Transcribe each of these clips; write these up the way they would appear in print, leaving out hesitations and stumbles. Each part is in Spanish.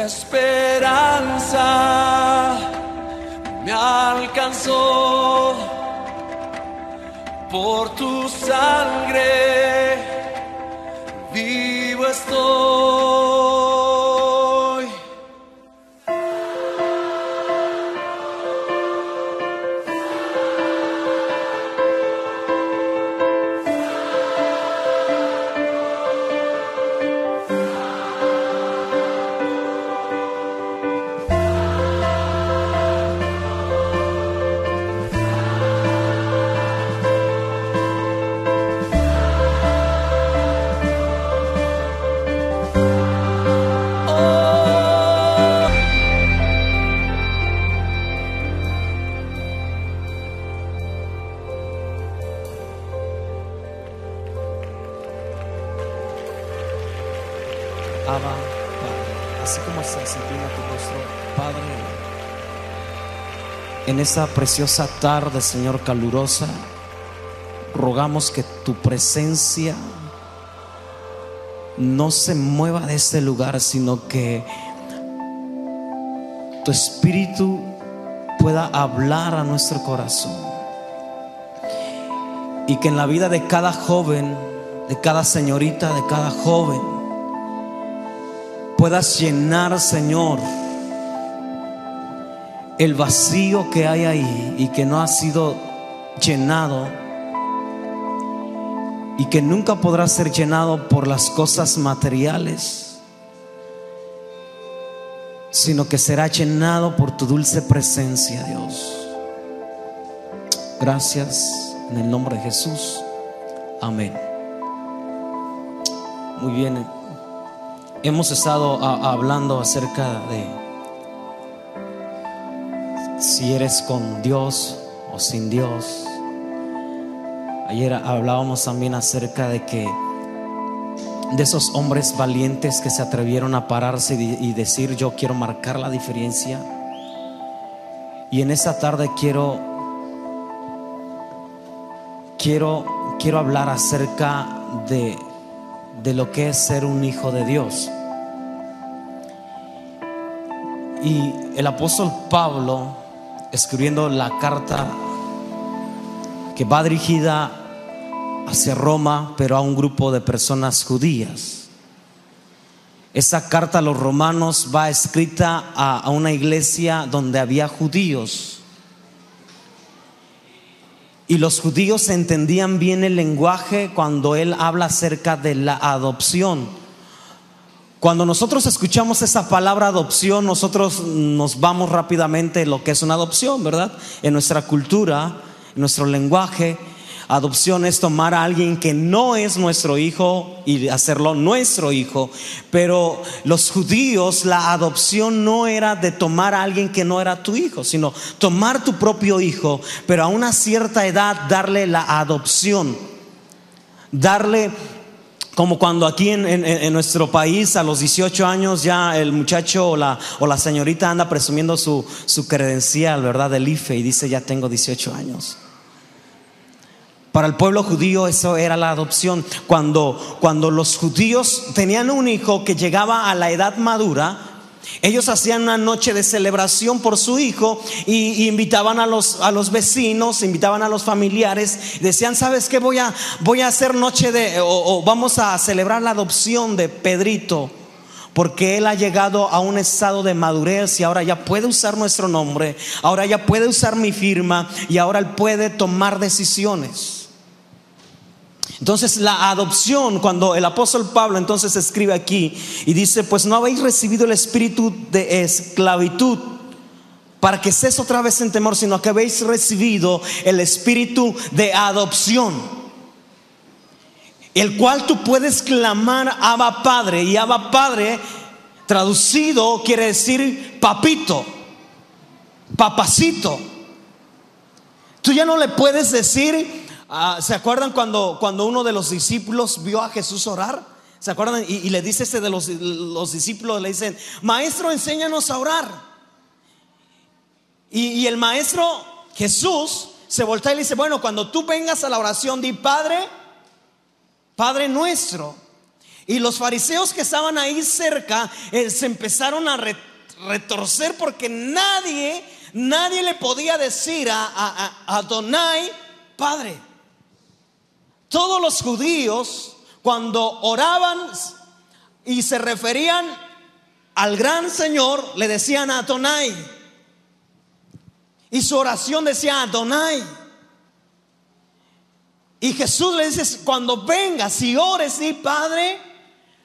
esperanza me alcanzó, por tu sangre vivo estoy. Abba, Padre, así como se inclina tu rostro, Padre, en esta preciosa tarde, Señor, calurosa, rogamos que tu presencia no se mueva de este lugar, sino que tu Espíritu pueda hablar a nuestro corazón, y que en la vida de cada joven, de cada señorita, de cada joven, puedas llenar, Señor, el vacío que hay ahí y que no ha sido llenado, y que nunca podrá ser llenado por las cosas materiales, sino que será llenado por tu dulce presencia, Dios. Gracias, en el nombre de Jesús, amén. Muy bien. Hemos estado hablando acerca de si eres con Dios o sin Dios. Ayer hablábamos también acerca de esos hombres valientes que se atrevieron a pararse y decir: yo quiero marcar la diferencia. Y en esta tarde quiero hablar acerca de lo que es ser un hijo de Dios. Y el apóstol Pablo, escribiendo la carta que va dirigida hacia Roma, pero a un grupo de personas judías, esa carta a los romanos va escrita a una iglesia donde había judíos, y los judíos entendían bien el lenguaje cuando él habla acerca de la adopción. Cuando nosotros escuchamos esa palabra adopción, nosotros nos vamos rápidamente a lo que es una adopción, ¿verdad? En nuestra cultura, en nuestro lenguaje, adopción es tomar a alguien que no es nuestro hijo y hacerlo nuestro hijo. Pero los judíos, la adopción no era de tomar a alguien que no era tu hijo, sino tomar tu propio hijo, pero a una cierta edad darle la adopción, darle. Como cuando aquí en nuestro país a los 18 años ya el muchacho o la señorita anda presumiendo su credencial, ¿verdad? Del IFE, y dice: ya tengo 18 años. Para el pueblo judío eso era la adopción. Cuando los judíos tenían un hijo que llegaba a la edad madura, ellos hacían una noche de celebración por su hijo y invitaban a los vecinos, invitaban a los familiares. Decían: ¿sabes qué? Voy a hacer noche o vamos a celebrar la adopción de Pedrito, porque él ha llegado a un estado de madurez y ahora ya puede usar nuestro nombre, ahora ya puede usar mi firma y ahora él puede tomar decisiones. Entonces la adopción, cuando el apóstol Pablo entonces escribe aquí y dice: pues no habéis recibido el espíritu de esclavitud para que estés otra vez en temor, sino que habéis recibido el espíritu de adopción, el cual tú puedes clamar Abba Padre. Y Abba Padre traducido quiere decir papito, papacito. Tú ya no le puedes decir ¿se acuerdan cuando uno de los discípulos vio a Jesús orar? ¿Se acuerdan? Y le dice de los discípulos, le dicen: maestro, enséñanos a orar. Y el maestro Jesús se voltea y le dice: bueno, cuando tú vengas a la oración, di Padre, Padre nuestro. Y los fariseos que estaban ahí cerca se empezaron a retorcer, porque nadie le podía decir a Adonai Padre. Todos los judíos, cuando oraban y se referían al gran Señor, le decían Adonai, y su oración decía Adonai. Y Jesús le dice: cuando vengas y ores, di Padre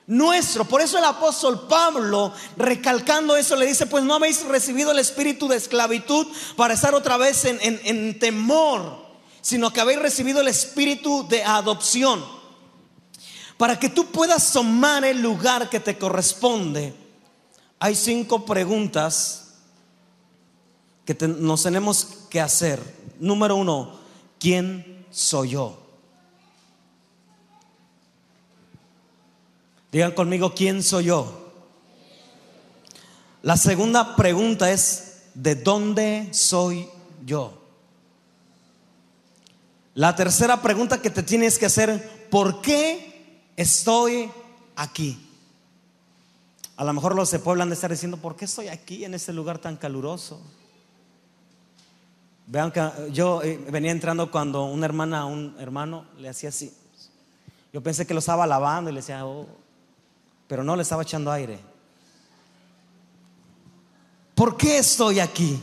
nuestro. Por eso el apóstol Pablo, recalcando eso, le dice: pues no habéis recibido el espíritu de esclavitud para estar otra vez en temor, sino que habéis recibido el espíritu de adopción, para que tú puedas tomar el lugar que te corresponde. Hay 5 preguntas que nos tenemos que hacer. Número 1, ¿quién soy yo? Digan conmigo: ¿quién soy yo? La segunda pregunta es: ¿de dónde soy yo? La tercera pregunta que te tienes que hacer: ¿por qué estoy aquí? A lo mejor los de Puebla han de estar diciendo: ¿por qué estoy aquí en este lugar tan caluroso? Vean que yo venía entrando cuando una hermana a un hermano le hacía así. Yo pensé que lo estaba lavando y le decía: oh, pero no, le estaba echando aire. ¿Por qué estoy aquí?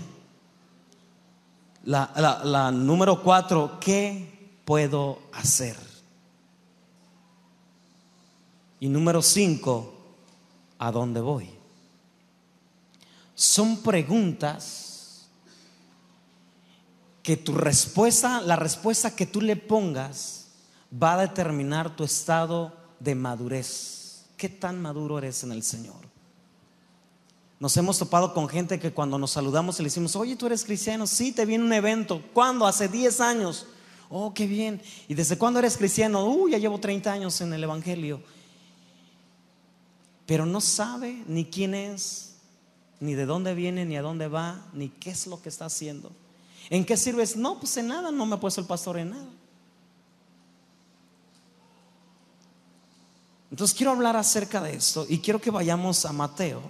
La número 4, ¿qué puedo hacer? Y número 5, ¿a dónde voy? Son preguntas que tu respuesta, la respuesta que tú le pongas, va a determinar tu estado de madurez. ¿Qué tan maduro eres en el Señor? Nos hemos topado con gente que cuando nos saludamos le decimos: oye, ¿tú eres cristiano? Sí, te vi en un evento. ¿Cuándo? Hace 10 años. Oh, qué bien. ¿Y desde cuándo eres cristiano? Ya llevo 30 años en el evangelio. Pero no sabe ni quién es, ni de dónde viene, ni a dónde va, ni qué es lo que está haciendo. ¿En qué sirves? No, pues en nada, no me ha puesto el pastor en nada. Entonces quiero hablar acerca de esto y quiero que vayamos a Mateo.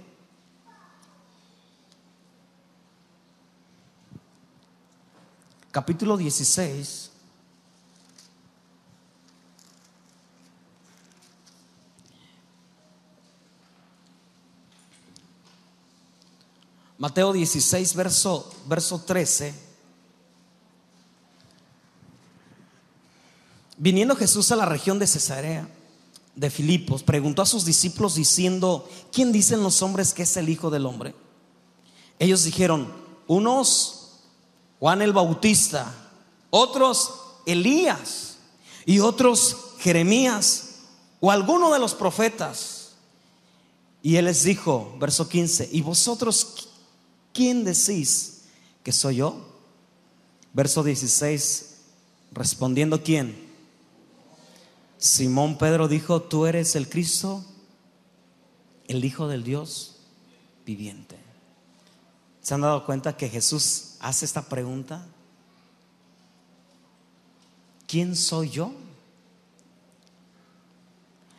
Capítulo 16. Mateo 16, verso 13. Viniendo Jesús a la región de Cesarea de Filipos, preguntó a sus discípulos diciendo: ¿quién dicen los hombres que es el Hijo del Hombre? Ellos dijeron: unos Juan el Bautista, otros Elías, y otros Jeremías o alguno de los profetas. Y él les dijo, verso 15: ¿y vosotros quién decís que soy yo? Verso 16, respondiendo, ¿quién? Simón Pedro dijo: tú eres el Cristo, el Hijo del Dios viviente. ¿Se han dado cuenta que Jesús hace esta pregunta? ¿Quién soy yo?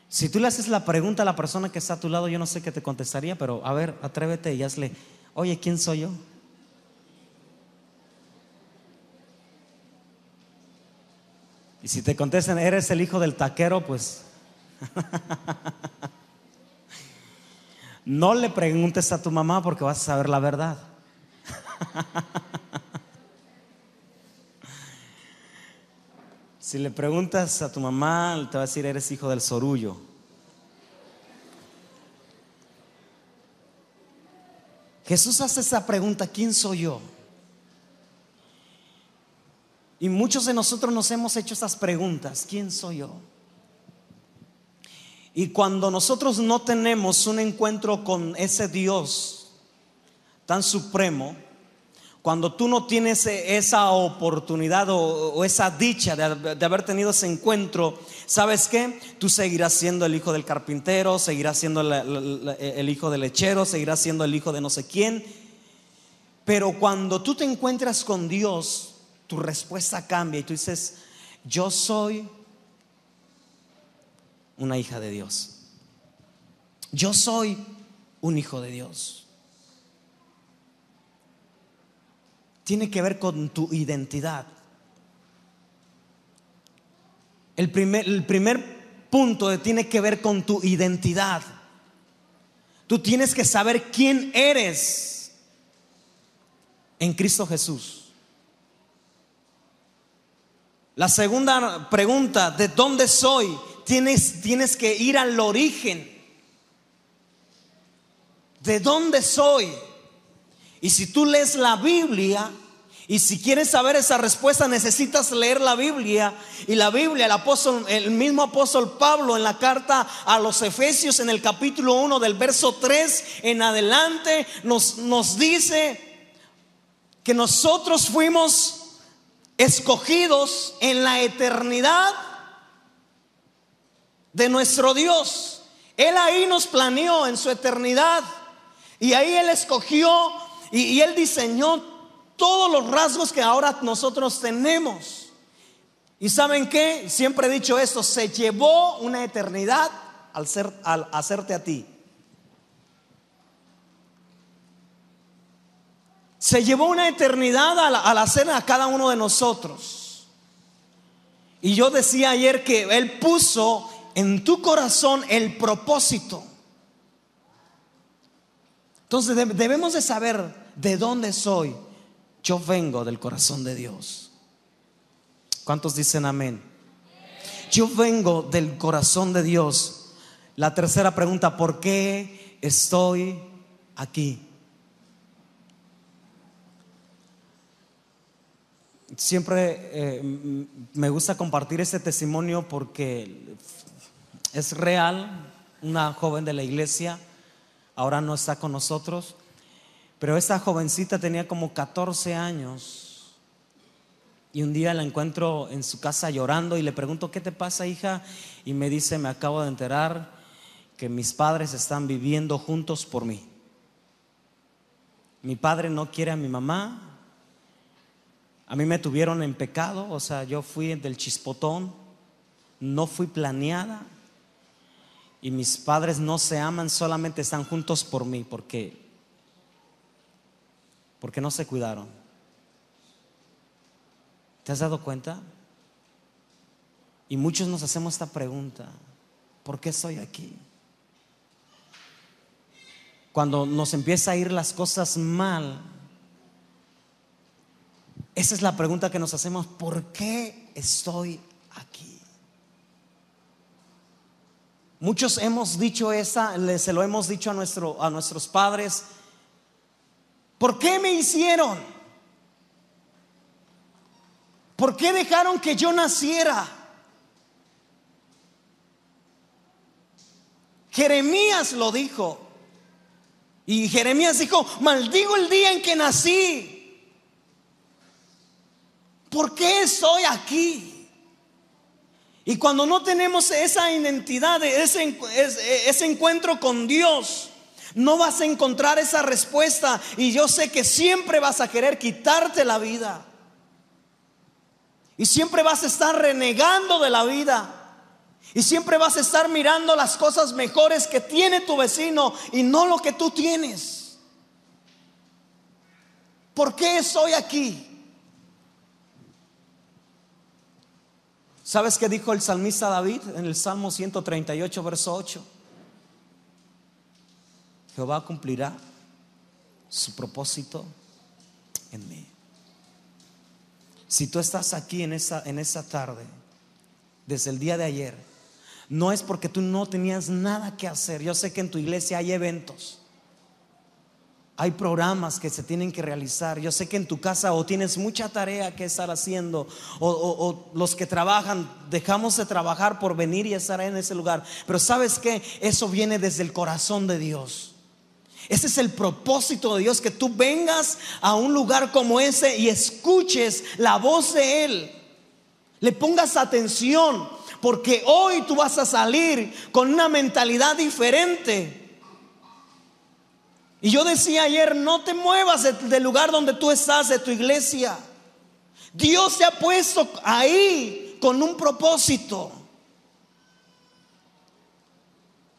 Si tú le haces la pregunta a la persona que está a tu lado, yo no sé qué te contestaría, pero a ver, atrévete y hazle: oye, ¿quién soy yo? Y si te contestan: eres el hijo del taquero, pues no le preguntes a tu mamá, porque vas a saber la verdad. Si le preguntas a tu mamá, te va a decir: eres hijo del sorullo. Jesús hace esa pregunta: ¿quién soy yo? Y muchos de nosotros nos hemos hecho estas preguntas: ¿quién soy yo? Y cuando nosotros no tenemos un encuentro con ese Dios tan supremo, cuando tú no tienes esa oportunidad o esa dicha de haber tenido ese encuentro, ¿sabes qué? Tú seguirás siendo el hijo del carpintero, seguirás siendo el hijo del lechero, seguirás siendo el hijo de no sé quién. Pero cuando tú te encuentras con Dios, tu respuesta cambia y tú dices: yo soy una hija de Dios. Yo soy un hijo de Dios. Tiene que ver con tu identidad. El primer punto tiene que ver con tu identidad. Tú tienes que saber quién eres en Cristo Jesús. La segunda pregunta, ¿de dónde soy? Tienes que ir al origen. ¿De dónde soy? Y si tú lees la Biblia, y si quieres saber esa respuesta, necesitas leer la Biblia. Y la Biblia, el mismo apóstol Pablo, en la carta a los Efesios, en el capítulo 1 del verso 3 en adelante, nos dice que nosotros fuimos escogidos en la eternidad de nuestro Dios. Él ahí nos planeó en su eternidad, y ahí Él escogió y Él diseñó todos los rasgos que ahora nosotros tenemos. ¿Y saben qué? Siempre he dicho esto: se llevó una eternidad al hacerte a ti. Se llevó una eternidad al hacer a cada uno de nosotros. Y yo decía ayer que Él puso en tu corazón el propósito. Entonces debemos de saber de dónde soy. Yo vengo del corazón de Dios. ¿Cuántos dicen amén? Yo vengo del corazón de Dios. La tercera pregunta: ¿por qué estoy aquí? Siempre me gusta compartir este testimonio porque es real. Una joven de la iglesia ahora no está con nosotros, pero esta jovencita tenía como 14 años. Y un día la encuentro en su casa llorando y le pregunto: ¿qué te pasa, hija? Y me dice: me acabo de enterar que mis padres están viviendo juntos por mí. Mi padre no quiere a mi mamá. A mí me tuvieron en pecado, o sea, yo fui del chispotón, no fui planeada. Y mis padres no se aman, solamente están juntos por mí, porque no se cuidaron. ¿Te has dado cuenta? Y muchos nos hacemos esta pregunta: ¿por qué estoy aquí? Cuando nos empieza a ir las cosas mal, esa es la pregunta que nos hacemos: ¿por qué estoy aquí? Muchos hemos dicho se lo hemos dicho a nuestros padres: ¿por qué me hicieron? ¿Por qué dejaron que yo naciera? Jeremías lo dijo. Y Jeremías dijo: maldigo el día en que nací. ¿Por qué estoy aquí? Y cuando no tenemos esa identidad, ese encuentro con Dios, no vas a encontrar esa respuesta. Y yo sé que siempre vas a querer quitarte la vida. Y siempre vas a estar renegando de la vida. Y siempre vas a estar mirando las cosas mejores que tiene tu vecino y no lo que tú tienes. ¿Por qué estoy aquí? ¿Sabes qué dijo el salmista David en el Salmo 138, verso 8? Jehová cumplirá su propósito en mí. Si tú estás aquí en esa tarde, desde el día de ayer, no es porque tú no tenías nada que hacer. Yo sé que en tu iglesia hay eventos, hay programas que se tienen que realizar. Yo sé que en tu casa o tienes mucha tarea que estar haciendo, o los que trabajan dejamos de trabajar por venir y estar en ese lugar. Pero ¿sabes qué? Eso viene desde el corazón de Dios. Ese es el propósito de Dios, que tú vengas a un lugar como ese y escuches la voz de Él. Le pongas atención, porque hoy tú vas a salir con una mentalidad diferente. Y yo decía ayer: no te muevas del lugar donde tú estás, de tu iglesia. Dios te ha puesto ahí con un propósito.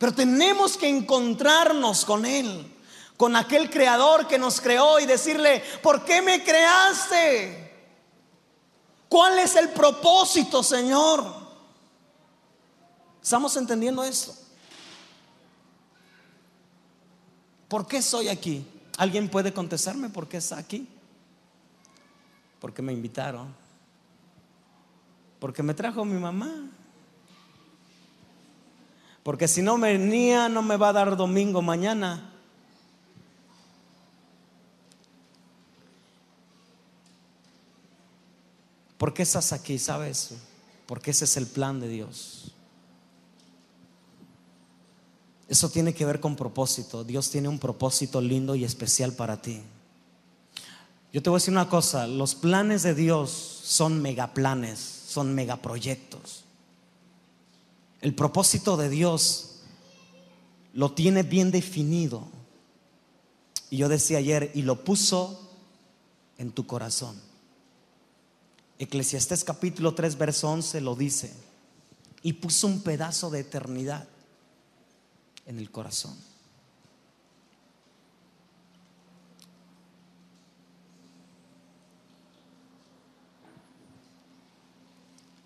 Pero tenemos que encontrarnos con Él, con aquel creador que nos creó, y decirle: ¿por qué me creaste? ¿Cuál es el propósito, Señor? ¿Estamos entendiendo esto? ¿Por qué soy aquí? ¿Alguien puede contestarme por qué está aquí? Porque me invitaron, porque me trajo mi mamá, porque si no venía no me va a dar domingo mañana. ¿Por qué estás aquí? ¿Sabes? Porque ese es el plan de Dios. Eso tiene que ver con propósito. Dios tiene un propósito lindo y especial para ti. Yo te voy a decir una cosa: los planes de Dios son megaplanes, son megaproyectos. El propósito de Dios lo tiene bien definido. Y yo decía ayer: y lo puso en tu corazón. Eclesiastés capítulo 3 verso 11 lo dice: y puso un pedazo de eternidad en el corazón.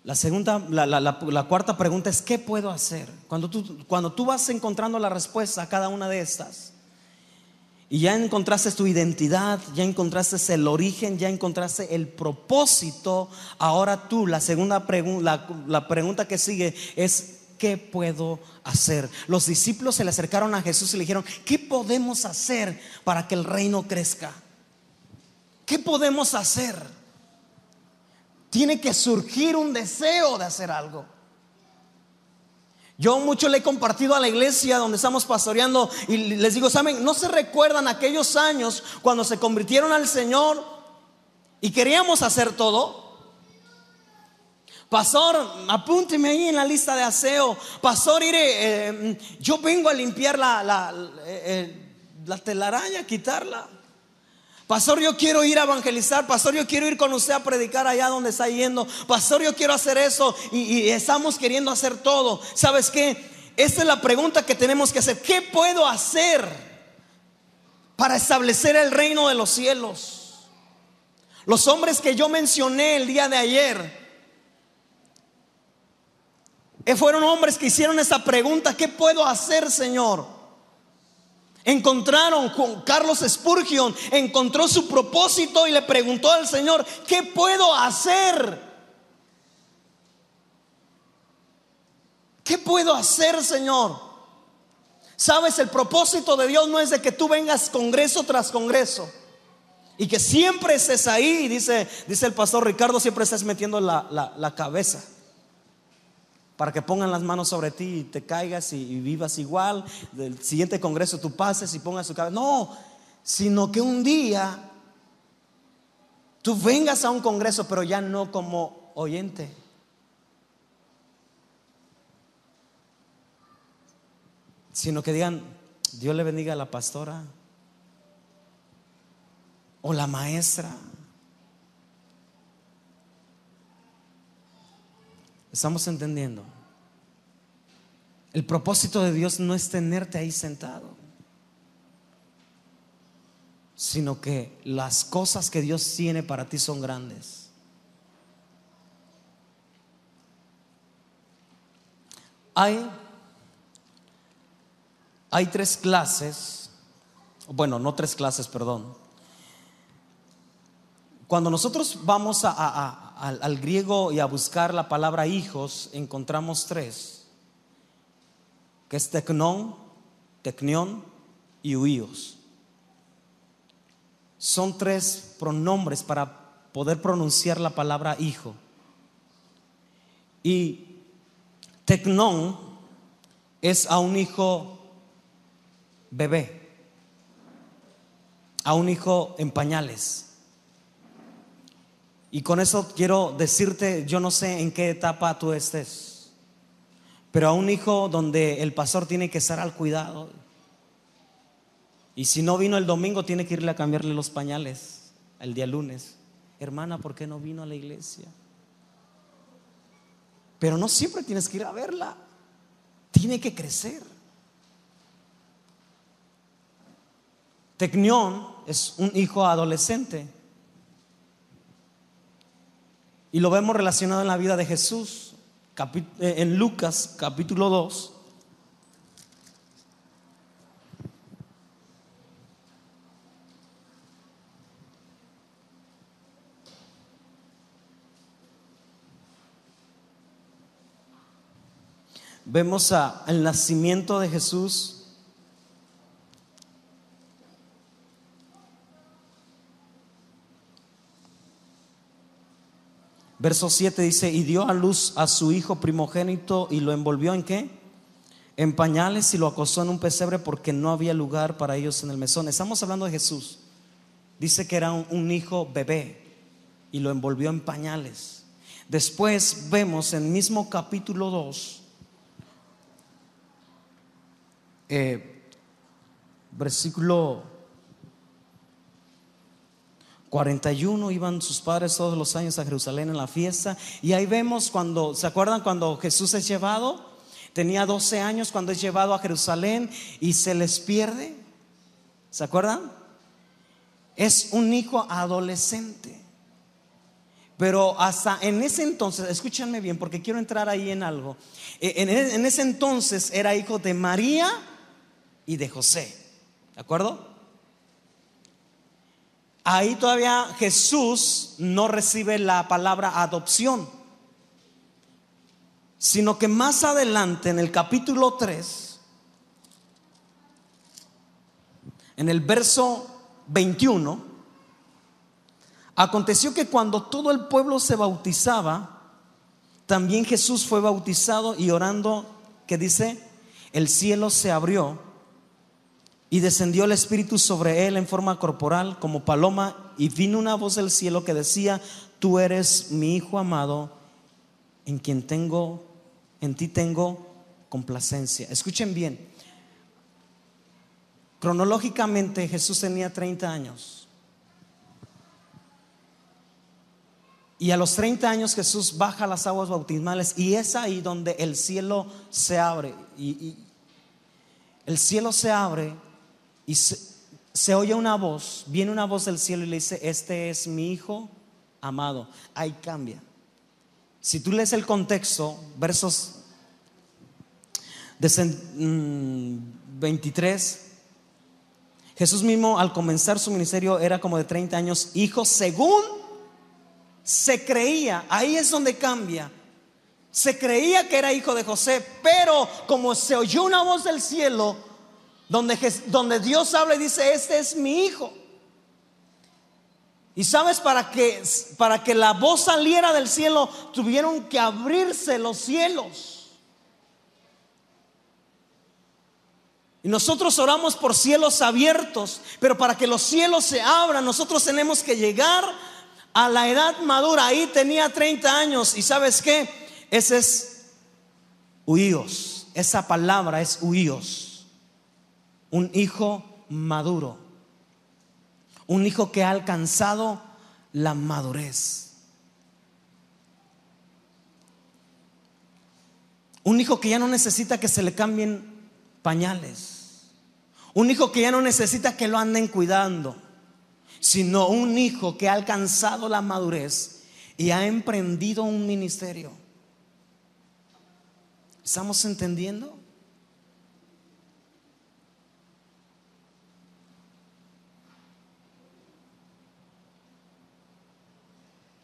La cuarta pregunta es: ¿qué puedo hacer? Cuando tú vas encontrando la respuesta a cada una de estas, y ya encontraste tu identidad, ya encontraste el origen, ya encontraste el propósito, ahora tú, la segunda pregunta, la pregunta que sigue es: ¿qué puedo hacer? Los discípulos se le acercaron a Jesús y le dijeron: ¿qué podemos hacer para que el reino crezca? ¿Qué podemos hacer? Tiene que surgir un deseo de hacer algo. Yo mucho le he compartido a la iglesia donde estamos pastoreando, y les digo: ¿saben? ¿No se recuerdan aquellos años cuando se convirtieron al Señor y queríamos hacer todo? Pastor, apúnteme ahí en la lista de aseo. Pastor, iré, yo vengo a limpiar la telaraña, quitarla. Pastor, yo quiero ir a evangelizar. Pastor, yo quiero ir con usted a predicar allá donde está yendo. Pastor, yo quiero hacer eso. Y estamos queriendo hacer todo. ¿Sabes qué? Esta es la pregunta que tenemos que hacer: ¿qué puedo hacer para establecer el reino de los cielos? Los hombres que yo mencioné el día de ayer fueron hombres que hicieron esa pregunta: ¿qué puedo hacer, Señor? Encontraron, con Carlos Spurgeon encontró su propósito y le preguntó al Señor: ¿qué puedo hacer? ¿Qué puedo hacer, Señor? Sabes, el propósito de Dios no es de que tú vengas congreso tras congreso y que siempre estés ahí. Dice el pastor Ricardo: siempre estás metiendo la cabeza para que pongan las manos sobre ti y te caigas y vivas igual. Del siguiente congreso tú pases y pongas su cabeza. No, sino que un día tú vengas a un congreso, pero ya no como oyente, sino que digan: Dios le bendiga a la pastora o la maestra. ¿Estamos entendiendo? El propósito de Dios no es tenerte ahí sentado, sino que las cosas que Dios tiene para ti son grandes. Hay 3 clases, bueno, no 3 clases, perdón. Cuando nosotros vamos al griego y a buscar la palabra hijos, encontramos 3, que es teknon, teknion y huíos. Son 3 pronombres para poder pronunciar la palabra hijo. Y teknon es a un hijo bebé, a un hijo en pañales. Y con eso quiero decirte: yo no sé en qué etapa tú estés, pero a un hijo donde el pastor tiene que estar al cuidado, y si no vino el domingo tiene que irle a cambiarle los pañales el día lunes. Hermana, ¿por qué no vino a la iglesia? Pero no siempre tienes que ir a verla, tiene que crecer. Tecnión es un hijo adolescente. Y lo vemos relacionado en la vida de Jesús, en Lucas capítulo 2. Vemos el nacimiento de Jesús. Verso 7 dice: y dio a luz a su hijo primogénito y lo envolvió ¿en qué? En pañales, y lo acostó en un pesebre porque no había lugar para ellos en el mesón. Estamos hablando de Jesús. Dice que era un hijo bebé y lo envolvió en pañales. Después vemos en el mismo capítulo 2, versículo 41, iban sus padres todos los años a Jerusalén en la fiesta. Y ahí vemos cuando, ¿se acuerdan cuando Jesús es llevado? Tenía 12 años cuando es llevado a Jerusalén y se les pierde. ¿Se acuerdan? Es un hijo adolescente. Pero hasta en ese entonces, escúchenme bien porque quiero entrar ahí en algo. En ese entonces era hijo de María y de José. ¿De acuerdo? Ahí todavía Jesús no recibe la palabra adopción, sino que más adelante en el capítulo 3, en el verso 21, aconteció que cuando todo el pueblo se bautizaba, también Jesús fue bautizado, y orando, ¿qué dice? El cielo se abrió y descendió el Espíritu sobre él en forma corporal como paloma, y vino una voz del cielo que decía: tú eres mi hijo amado, en ti tengo complacencia. Escuchen bien. Cronológicamente Jesús tenía 30 años. Y a los 30 años Jesús baja las aguas bautismales, y es ahí donde el cielo se abre. Y el cielo se abre y se oye una voz, viene una voz del cielo y le dice: este es mi hijo amado. Ahí cambia. Si tú lees el contexto, versos 23, Jesús mismo al comenzar su ministerio era como de 30 años, hijo según se creía. Ahí es donde cambia. Se creía que era hijo de José, pero como se oyó una voz del cielo donde Dios habla y dice: este es mi hijo. Y sabes, para que la voz saliera del cielo, tuvieron que abrirse los cielos. Y nosotros oramos por cielos abiertos, pero para que los cielos se abran, nosotros tenemos que llegar a la edad madura. Ahí tenía 30 años. Y ¿sabes qué? Ese es huíos. Esa palabra es huíos. Un hijo maduro, un hijo que ha alcanzado la madurez, un hijo que ya no necesita que se le cambien pañales, un hijo que ya no necesita que lo anden cuidando, sino un hijo que ha alcanzado la madurez y ha emprendido un ministerio. ¿Estamos entendiendo?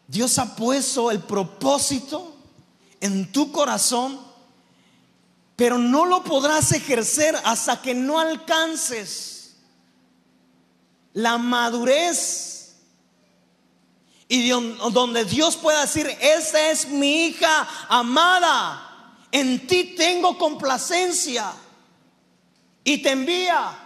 Dios ha puesto el propósito en tu corazón, pero no lo podrás ejercer hasta que no alcances la madurez y donde Dios pueda decir: esta es mi hija amada, en ti tengo complacencia, y te envía.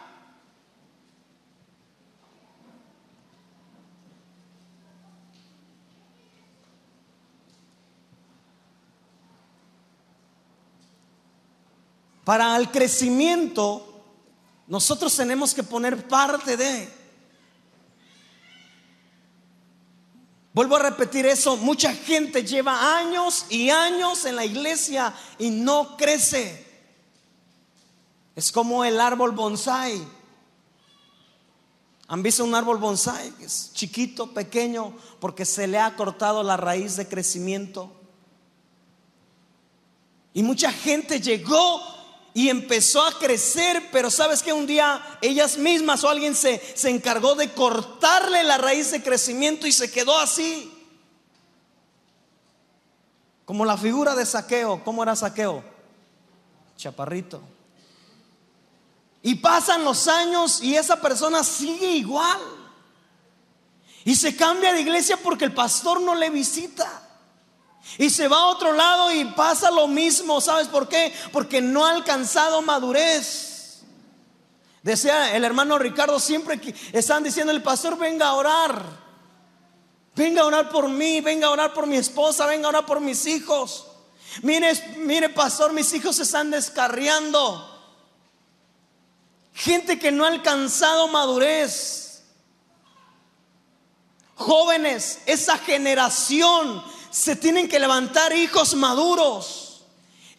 Para el crecimiento, nosotros tenemos que poner parte de. Vuelvo a repetir eso: mucha gente lleva años y años en la iglesia y no crece. Es como el árbol bonsái. ¿Han visto un árbol bonsái? Es chiquito, pequeño, porque se le ha cortado la raíz de crecimiento. Y mucha gente llegó y empezó a crecer, pero sabes que un día ellas mismas o alguien se encargó de cortarle la raíz de crecimiento y se quedó así. Como la figura de Zaqueo. ¿Cómo era Zaqueo? Chaparrito. Y pasan los años y esa persona sigue igual. Y se cambia de iglesia porque el pastor no le visita. Y se va a otro lado y pasa lo mismo. ¿Sabes por qué? Porque no ha alcanzado madurez. Decía el hermano Ricardo, siempre que están diciendo el pastor, venga a orar. Venga a orar por mí, venga a orar por mi esposa, venga a orar por mis hijos. Mire pastor, mis hijos se están descarriando. Gente que no ha alcanzado madurez. Jóvenes, esa generación se tienen que levantar hijos maduros,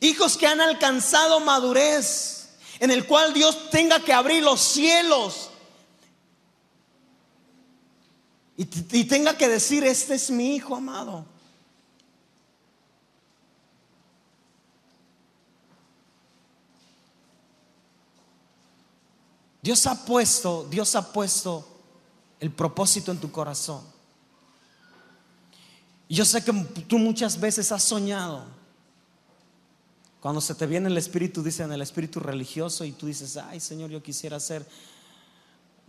hijos que han alcanzado madurez, en el cual Dios tenga que abrir los cielos y tenga que decir: este es mi hijo amado. Dios ha puesto el propósito en tu corazón. Y yo sé que tú muchas veces has soñado. Cuando se te viene el espíritu, dicen el espíritu religioso, y tú dices: ay Señor, yo quisiera ser,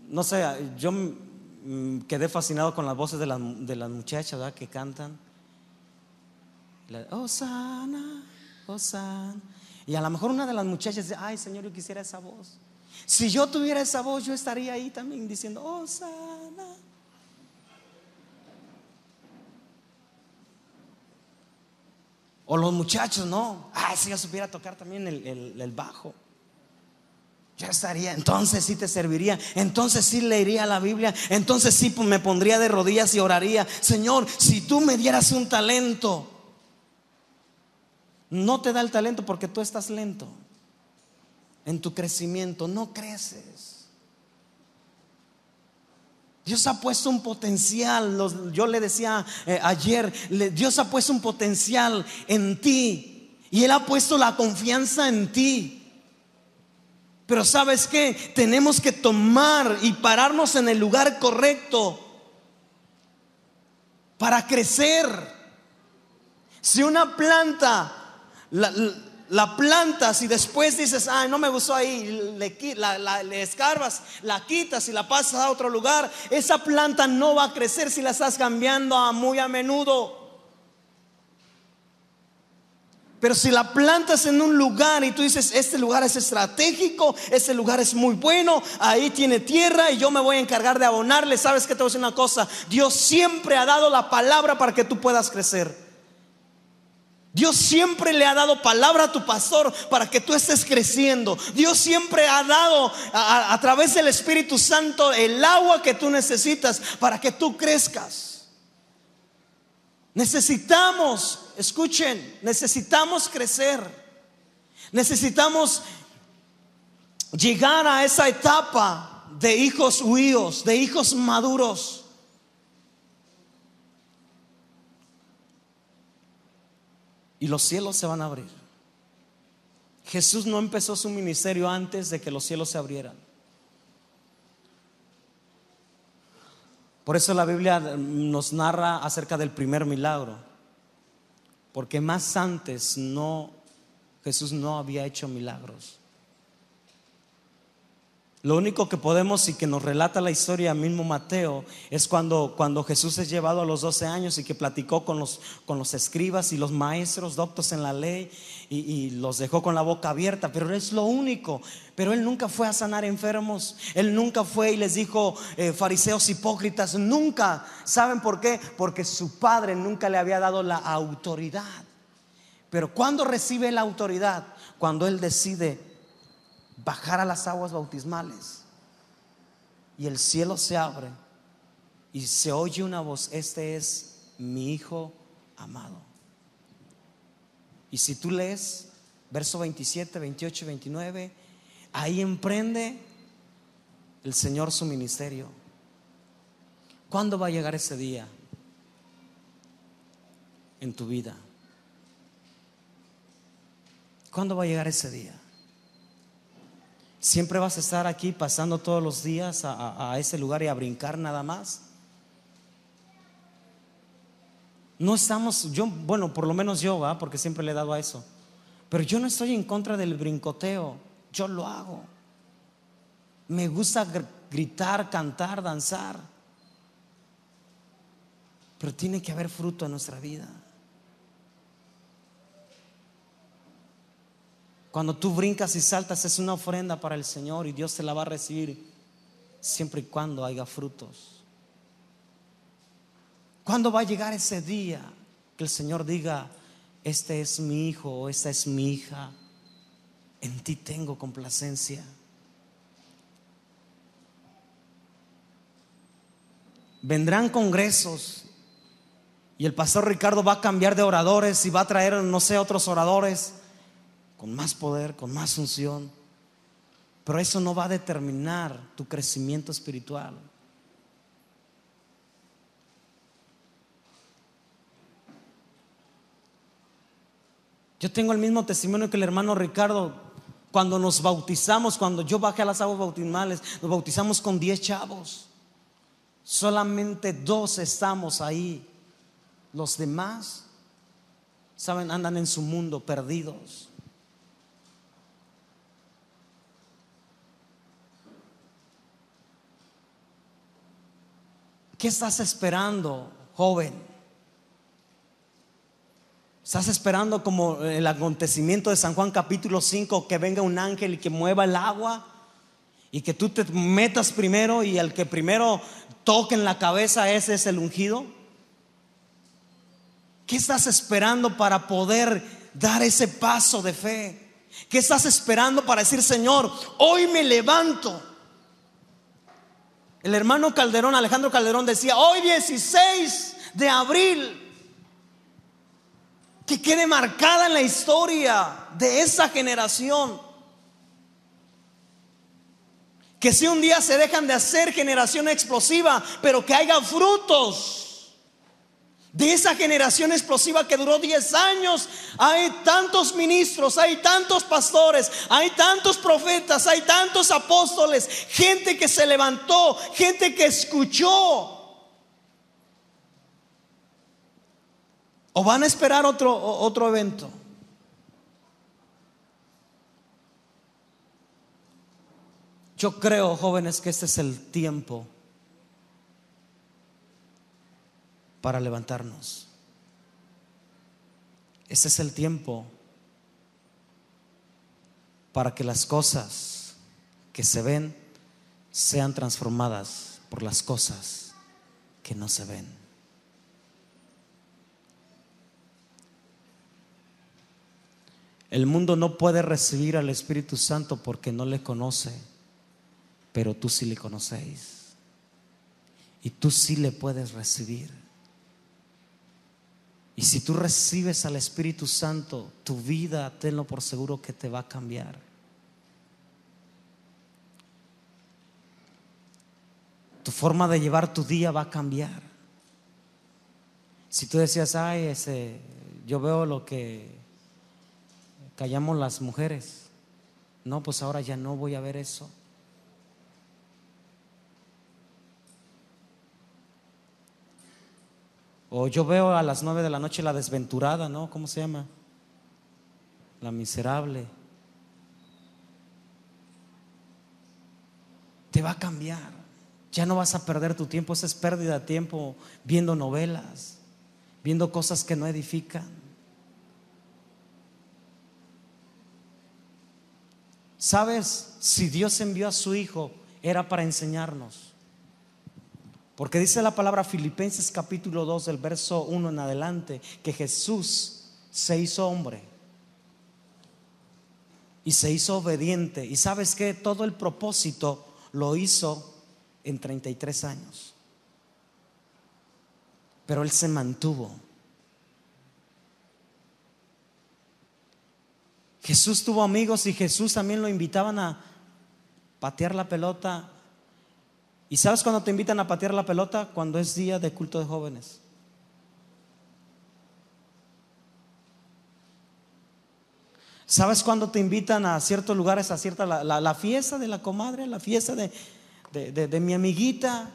no sé, yo quedé fascinado con las voces de las muchachas, ¿verdad? Que cantan Hosana, Hosana. Y a lo mejor una de las muchachas dice: ay Señor, yo quisiera esa voz. Si yo tuviera esa voz, yo estaría ahí también diciendo Hosana. O los muchachos, no, ay, si yo supiera tocar también el bajo, yo estaría, entonces sí te serviría, entonces sí leería la Biblia, entonces sí me pondría de rodillas y oraría: Señor, si tú me dieras un talento. No te da el talento porque tú estás lento en tu crecimiento, no creces. Dios ha puesto un potencial. Yo le decía ayer, Dios ha puesto un potencial en ti y Él ha puesto la confianza en ti. Pero ¿sabes qué? Tenemos que tomar y pararnos en el lugar correcto para crecer. Si una planta la plantas y después dices: ay, no me gustó ahí, le escarbas, la quitas y la pasas a otro lugar, esa planta no va a crecer si la estás cambiando muy a menudo. Pero si la plantas en un lugar y tú dices: este lugar es estratégico, este lugar es muy bueno, ahí tiene tierra y yo me voy a encargar de abonarle. ¿Sabes qué? Te voy a decir una cosa: Dios siempre ha dado la palabra para que tú puedas crecer. Dios siempre le ha dado palabra a tu pastor para que tú estés creciendo. Dios siempre ha dado a través del Espíritu Santo el agua que tú necesitas para que tú crezcas. Necesitamos, escuchen, necesitamos crecer. Necesitamos llegar a esa etapa de hijos huíos, de hijos maduros. Y los cielos se van a abrir. Jesús no empezó su ministerio antes de que los cielos se abrieran. Por eso la Biblia nos narra acerca del primer milagro, porque más antes Jesús no había hecho milagros. Lo único que podemos y que nos relata la historia mismo Mateo es cuando Jesús es llevado a los 12 años y que platicó con los escribas y los maestros doctos en la ley y los dejó con la boca abierta, pero es lo único. Pero Él nunca fue a sanar enfermos, Él nunca fue y les dijo: fariseos hipócritas, nunca. ¿Saben por qué? Porque su padre nunca le había dado la autoridad. Pero ¿cuándo recibe la autoridad? Cuando Él decide bajar a las aguas bautismales y el cielo se abre y se oye una voz: este es mi hijo amado. Y si tú lees verso 27, 28 y 29, ahí emprende el Señor su ministerio. ¿Cuándo va a llegar ese día en tu vida? ¿Cuándo va a llegar ese día? ¿Siempre vas a estar aquí pasando todos los días a ese lugar y a brincar nada más? No estamos, bueno, por lo menos yo, ¿va? Porque siempre le he dado a eso. Pero yo no estoy en contra del brincoteo. Yo lo hago. Me gusta gritar, cantar, danzar. Pero tiene que haber fruto en nuestra vida. Cuando tú brincas y saltas es una ofrenda para el Señor y Dios te la va a recibir siempre y cuando haya frutos. ¿Cuándo va a llegar ese día que el Señor diga: este es mi hijo o esta es mi hija, en ti tengo complacencia? Vendrán congresos y el pastor Ricardo va a cambiar de oradores y va a traer, no sé, otros oradores con más poder, con más unción. Pero eso no va a determinar tu crecimiento espiritual. Yo tengo el mismo testimonio que el hermano Ricardo. Cuando nos bautizamos, cuando yo bajé a las aguas bautismales, nos bautizamos con 10 chavos. Solamente 2 estamos ahí. Los demás, saben, andan en su mundo perdidos. ¿Qué estás esperando, joven? ¿Estás esperando como el acontecimiento de San Juan capítulo 5, que venga un ángel y que mueva el agua y que tú te metas primero y el que primero toque en la cabeza, ese es el ungido? ¿Qué estás esperando para poder dar ese paso de fe? ¿Qué estás esperando para decir: Señor, hoy me levanto? El hermano Calderón, Alejandro Calderón, decía: hoy 16 de abril, que quede marcada en la historia de esa generación. Que si un día se dejan de hacer generación explosiva, pero que haya frutos de esa generación explosiva que duró 10 años. Hay tantos ministros, hay tantos pastores, hay tantos profetas, hay tantos apóstoles, gente que se levantó, gente que escuchó. ¿O van a esperar otro evento? Yo creo, jóvenes, que este es el tiempo para levantarnos. Este es el tiempo para que las cosas que se ven sean transformadas por las cosas que no se ven. El mundo no puede recibir al Espíritu Santo porque no le conoce, pero tú sí le conocéis y tú sí le puedes recibir. Y si tú recibes al Espíritu Santo, tu vida, tenlo por seguro que te va a cambiar. Tu forma de llevar tu día va a cambiar. Si tú decías: ay, yo veo lo que callamos las mujeres, no, pues ahora ya no voy a ver eso. O yo veo a las 9 de la noche la desventurada, ¿no? ¿Cómo se llama? La miserable. Te va a cambiar. Ya no vas a perder tu tiempo. Esa es pérdida de tiempo viendo novelas, viendo cosas que no edifican. ¿Sabes? Si Dios envió a su Hijo, era para enseñarnos. Porque dice la palabra Filipenses capítulo 2 del verso 1 en adelante, que Jesús se hizo hombre y se hizo obediente. Y ¿sabes qué? Todo el propósito lo hizo en 33 años. Pero Él se mantuvo. Jesús tuvo amigos y Jesús también lo invitaban a patear la pelota ¿Y sabes cuando te invitan a patear la pelota? Cuando es día de culto de jóvenes. ¿Sabes cuando te invitan a ciertos lugares, a cierta la fiesta de la comadre, la fiesta de mi amiguita?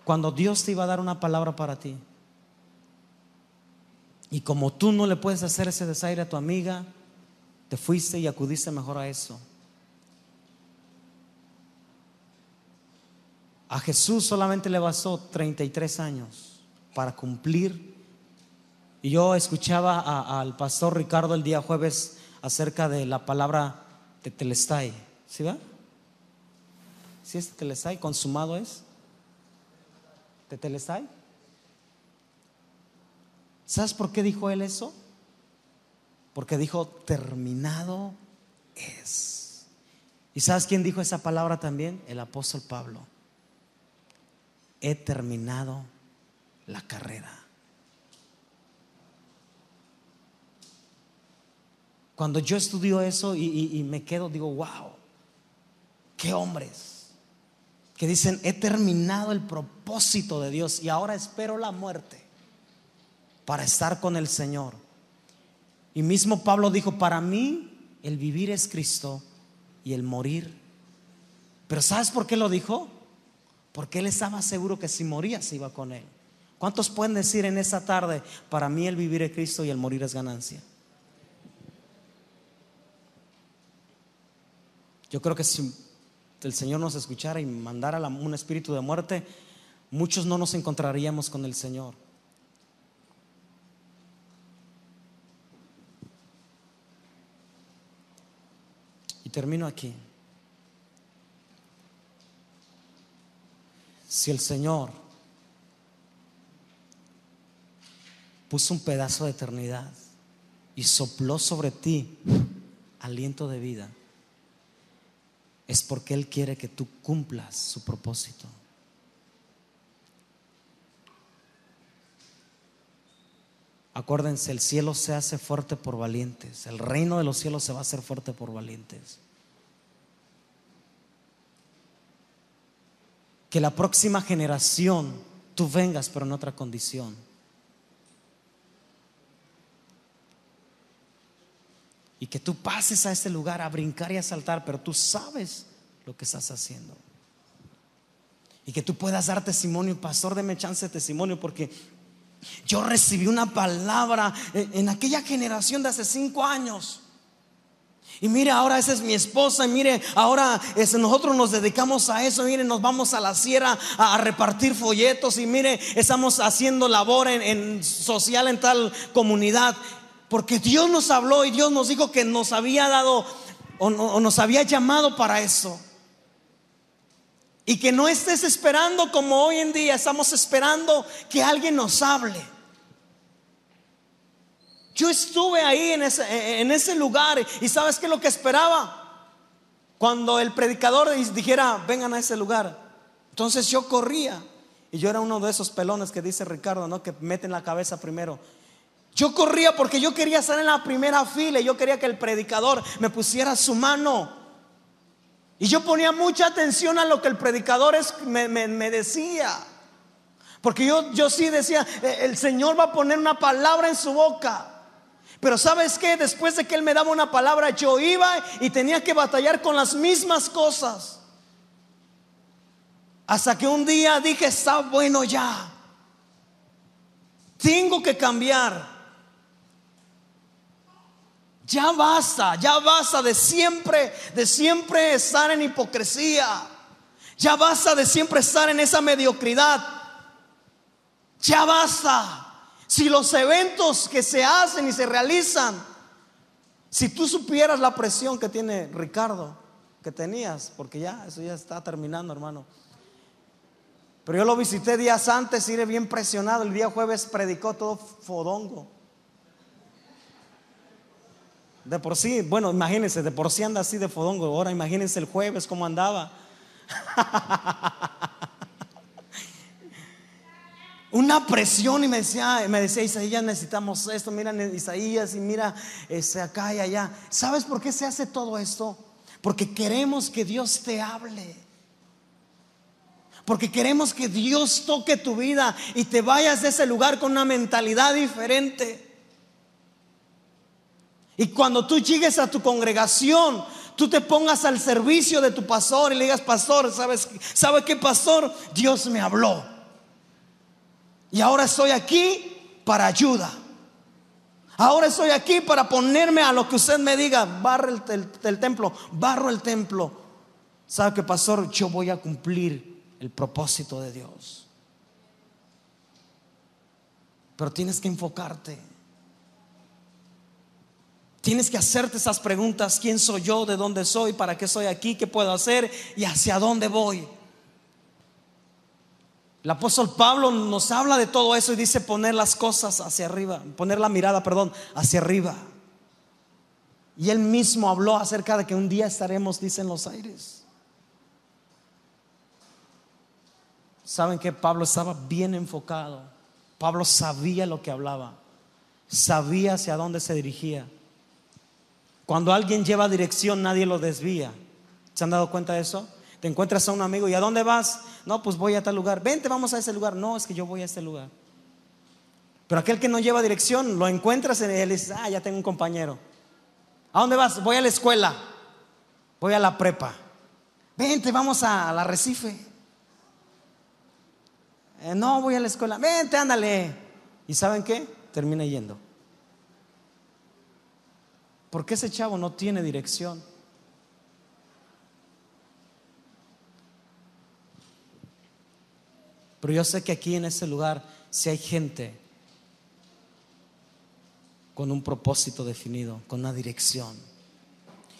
Cuando Dios te iba a dar una palabra para ti. Y como tú no le puedes hacer ese desaire a tu amiga, te fuiste y acudiste mejor a eso. A Jesús solamente le bastó 33 años para cumplir. Y yo escuchaba al pastor Ricardo el día jueves acerca de la palabra tetelestai. ¿Sí va? ¿Sí es tetelestai? ¿Consumado es? ¿Tetelestai? ¿Sabes por qué dijo él eso? Porque dijo: terminado es. ¿Y sabes quién dijo esa palabra también? El apóstol Pablo. He terminado la carrera. Cuando yo estudio eso y me quedo, digo: wow, qué hombres que dicen: he terminado el propósito de Dios y ahora espero la muerte para estar con el Señor. Y mismo Pablo dijo: para mí el vivir es Cristo y el morir. Pero ¿sabes por qué lo dijo? Porque él estaba seguro que si moría se iba con él. ¿Cuántos pueden decir en esa tarde: para mí el vivir es Cristo y el morir es ganancia? Yo creo que si el Señor nos escuchara y mandara un espíritu de muerte, muchos no nos encontraríamos con el Señor. Y termino aquí. Si el Señor puso un pedazo de eternidad y sopló sobre ti aliento de vida, es porque Él quiere que tú cumplas su propósito. Acuérdense, el cielo se hace fuerte por valientes. El reino de los cielos se va a hacer fuerte por valientes. Que la próxima generación tú vengas, pero en otra condición. Y que tú pases a este lugar a brincar y a saltar, pero tú sabes lo que estás haciendo. Y que tú puedas dar testimonio: pastor, deme chance de testimonio, porque yo recibí una palabra en aquella generación de hace 5 años. Y mire, ahora esa es mi esposa. Y mire, ahora nosotros nos dedicamos a eso. Mire, nos vamos a la sierra a repartir folletos. Y mire, estamos haciendo labor en social en tal comunidad. Porque Dios nos habló y Dios nos dijo que nos había dado o nos había llamado para eso. Y que no estés esperando como hoy en día estamos esperando que alguien nos hable. Yo estuve ahí en ese lugar y ¿sabes qué es lo que esperaba? Cuando el predicador dijera: vengan a ese lugar. Entonces yo corría. Y yo era uno de esos pelones que dice Ricardo, ¿no? Que meten la cabeza primero. Yo corría porque yo quería estar en la primera fila y yo quería que el predicador me pusiera su mano. Y yo ponía mucha atención a lo que el predicador me decía. Porque yo sí decía: el Señor va a poner una palabra en su boca. Pero ¿sabes qué? Después de que Él me daba una palabra, yo iba y tenía que batallar con las mismas cosas. Hasta que un día dije: está bueno ya. Tengo que cambiar. Ya basta de siempre estar en hipocresía. Ya basta de siempre estar en esa mediocridad. Ya basta. Si los eventos que se hacen y se realizan, si tú supieras la presión que tiene Ricardo, que tenías, porque ya, eso ya está terminando, hermano. Pero yo lo visité días antes y iré bien presionado. El día jueves predicó todo fodongo. De por sí, bueno, imagínense, de por sí anda así de fodongo. Ahora imagínense el jueves cómo andaba. Una presión, y me decía Isaías, necesitamos esto. Mira Isaías, y mira acá y allá. ¿Sabes por qué se hace todo esto? Porque queremos que Dios te hable. Porque queremos que Dios toque tu vida y te vayas de ese lugar con una mentalidad diferente. Y cuando tú llegues a tu congregación, tú te pongas al servicio de tu pastor y le digas: pastor, ¿sabe qué, pastor? Dios me habló y ahora estoy aquí para ayuda. Ahora estoy aquí para ponerme a lo que usted me diga. Barre el templo, barro el templo. ¿Sabe qué, pastor? Yo voy a cumplir el propósito de Dios. Pero tienes que enfocarte. Tienes que hacerte esas preguntas: ¿quién soy yo? ¿De dónde soy? ¿Para qué estoy aquí? ¿Qué puedo hacer? ¿Y hacia dónde voy? El apóstol Pablo nos habla de todo eso y dice: poner las cosas hacia arriba, poner la mirada, hacia arriba. Y él mismo habló acerca de que un día estaremos, dice, en los aires. ¿Saben qué? Pablo estaba bien enfocado. Pablo sabía lo que hablaba, sabía hacia dónde se dirigía. Cuando alguien lleva dirección, nadie lo desvía. ¿Se han dado cuenta de eso? Te encuentras a un amigo y: ¿a dónde vas? No, pues voy a tal lugar. Vente, vamos a ese lugar. No, es que yo voy a este lugar. Pero aquel que no lleva dirección, lo encuentras en él y dices: ya tengo un compañero. ¿A dónde vas? Voy a la escuela, voy a la prepa. Vente, vamos al Arrecife. No, voy a la escuela. Vente, ándale. ¿Y saben qué? Termina yendo. Porque ese chavo no tiene dirección. Pero yo sé que aquí en ese lugar sí hay gente con un propósito definido, con una dirección.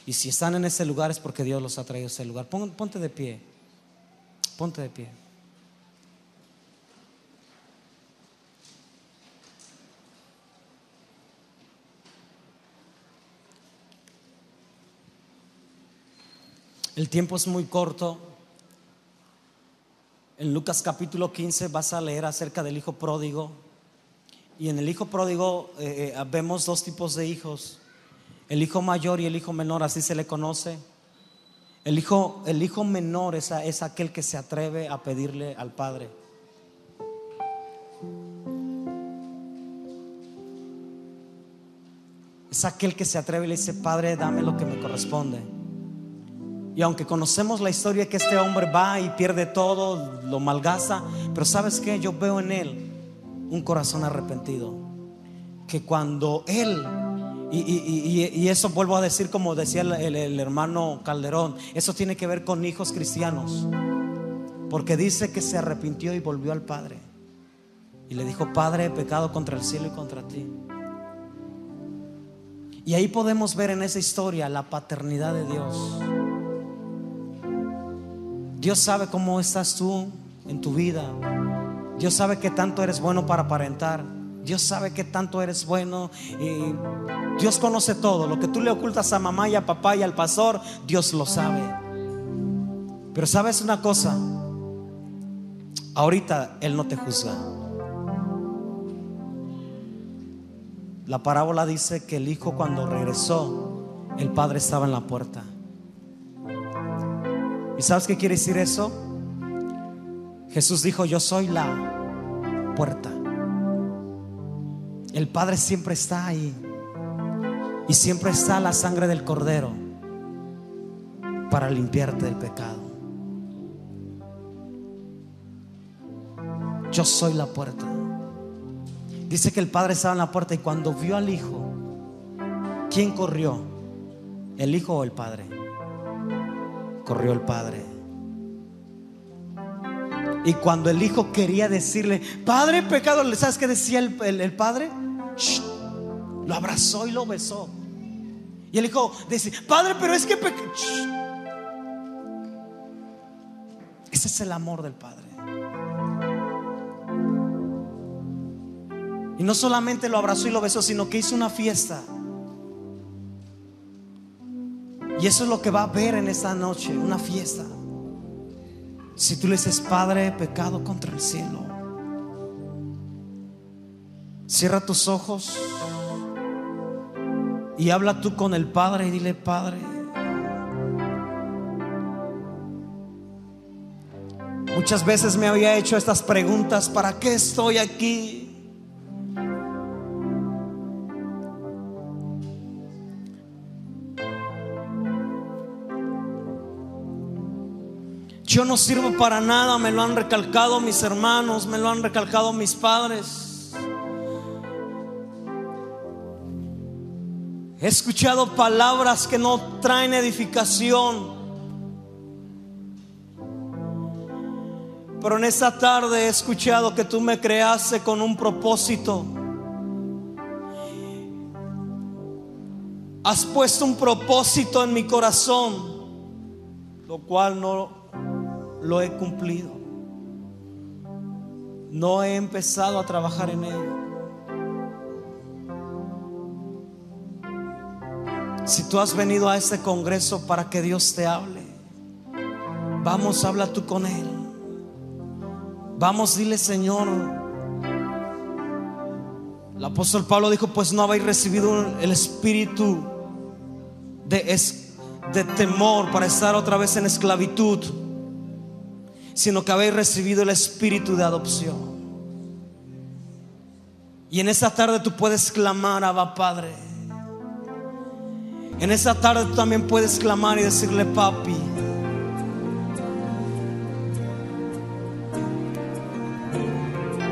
Y si están en ese lugar es porque Dios los ha traído a ese lugar. Ponte de pie. Ponte de pie. El tiempo es muy corto. En Lucas capítulo 15 vas a leer acerca del hijo pródigo. Y en el hijo pródigo vemos dos tipos de hijos: el hijo mayor y el hijo menor, así se le conoce. El hijo menor es aquel que se atreve a pedirle al padre. Es aquel que se atreve y le dice: padre, dame lo que me corresponde. Y aunque conocemos la historia que este hombre va y pierde todo, lo malgasta, pero ¿sabes qué? Yo veo en él un corazón arrepentido. Que cuando él, y eso vuelvo a decir, como decía el hermano Calderón, eso tiene que ver con hijos cristianos. Porque dice que se arrepintió y volvió al Padre y le dijo: Padre, he pecado contra el cielo y contra ti. Y ahí podemos ver en esa historia la paternidad de Dios. Dios sabe cómo estás tú en tu vida. Dios sabe qué tanto eres bueno para aparentar. Dios sabe qué tanto eres bueno. Y Dios conoce todo. Lo que tú le ocultas a mamá y a papá y al pastor, Dios lo sabe. Pero sabes una cosa: ahorita Él no te juzga. La parábola dice que el hijo, cuando regresó, el padre estaba en la puerta. ¿Y sabes qué quiere decir eso? Jesús dijo: yo soy la puerta. El Padre siempre está ahí. Y siempre está la sangre del Cordero para limpiarte del pecado. Yo soy la puerta. Dice que el Padre estaba en la puerta y cuando vio al Hijo, ¿quién corrió? ¿El Hijo o el Padre? Corrió el Padre. Y cuando el Hijo quería decirle: Padre, pecado, ¿sabes qué decía el Padre? Shh, lo abrazó y lo besó. Y el Hijo dice: Padre, pero es que ese es el amor del Padre. Y no solamente lo abrazó y lo besó, sino que hizo una fiesta. Y eso es lo que va a ver en esta noche, una fiesta. Si tú le dices: Padre, he pecado contra el cielo. Cierra tus ojos y habla tú con el Padre y dile: Padre, Muchas veces me había hecho estas preguntas: ¿para qué estoy aquí? Yo no sirvo para nada, me lo han recalcado mis hermanos, me lo han recalcado mis padres. He escuchado palabras que no traen edificación. Pero en esta tarde he escuchado que tú me creaste con un propósito. Has puesto un propósito en mi corazón, lo cual no lo he cumplido. No he empezado a trabajar en ello. Si tú has venido a este congreso para que Dios te hable, vamos, habla tú con Él. Vamos, dile: Señor. El apóstol Pablo dijo: pues no habéis recibido el espíritu de temor para estar otra vez en esclavitud, sino que habéis recibido el espíritu de adopción. Y en esta tarde tú puedes clamar: Abba Padre. En esta tarde tú también puedes clamar y decirle: papi,